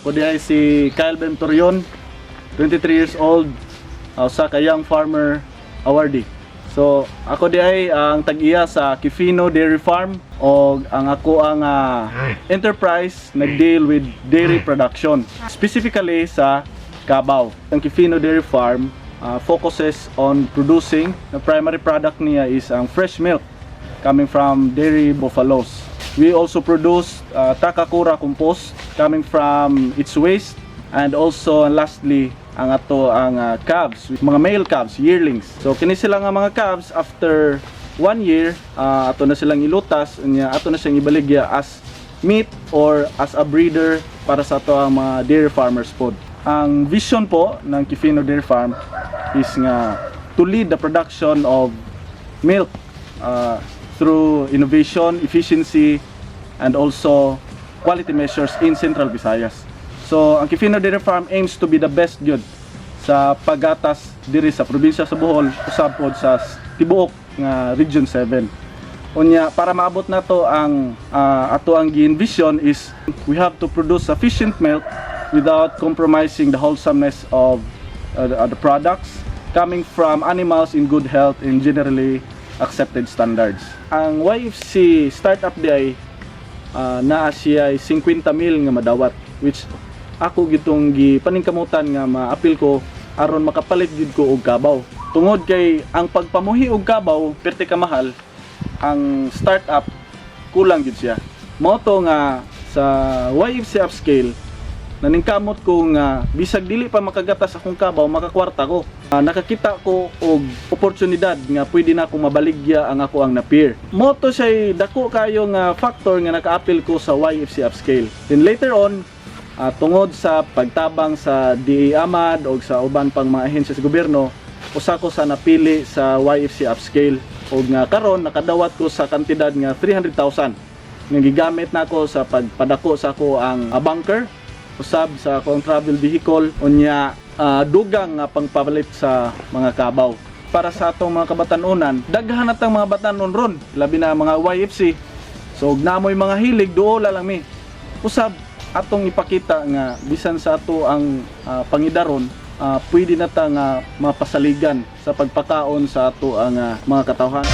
Ako di ay si Kyle Bentorion, 23 years old, usa ka young farmer awardee. So ako di ay ang tag-iya sa Kifino Dairy Farm o ang ako ang enterprise nag-deal with dairy production, specifically sa Cabao. Ang Kifino Dairy Farm focuses on producing, the primary product niya is ang fresh milk coming from dairy buffaloes. We also produce Takakura compost coming from its waste, and also lastly ang ato ang calves, mga male calves, yearlings. So kini sila nga mga calves after 1 year ato na silang ilutas nya, ato na siyang ibaligya as meat or as a breeder para sa ato ang mga dairy farmers food. Ang vision po ng Kifino Dairy Farm is nga to lead the production of milk through innovation, efficiency, and also quality measures in Central Visayas. So, ang Kifino Dairy Farm aims to be the best good sa paggatas diri sa probinsya sa Bohol, usab pod sa tibuok nga Region 7. Unya, para maabot nato ang ato ang gi-envision is we have to produce sufficient milk without compromising the wholesomeness of the products coming from animals in good health and generally accepted standards. Ang YFC startup di ay naa siya ay 50 mil nga madawat, which ako gitong gipaningkamutan nga maapil ko aron makapalit gid ko og kabaw. Tungod kay ang pagpamuhi og kabaw perti ka mahal, ang startup kulang gid siya. Mao to nga sa YFC upscale naningkamot ko nga bisag dili pa makagatas akong kabaw makakwarta ko. Nakakita ko og oportunidad nga pwede na akong mabaligya ang ako ang na-peer. Moto siya dako kayo nga factor nga naka-appeal ko sa YFC upscale. Then later on, tungod sa pagtabang sa DA Amad o sa uban pang mga ahensya sa gobyerno, usa ko sa napili sa YFC upscale o nga karon nakadawat ko sa kantidad nga 300,000 nga gigamit nako sa pagpadako sa ako ang bunker, usab sa akong travel vehicle, unya dugang nga pangpalit sa mga kabaw. Para sa atong mga kabatanunan, daghan natang mga batanon ron, labi na mga YFC. So namoy mga hilig duola lang mi. Usab atong ipakita nga bisan sa ato ang pangidaron, pwede na ta nga mapasaligan sa pagpakaon sa ato ang mga katawhan.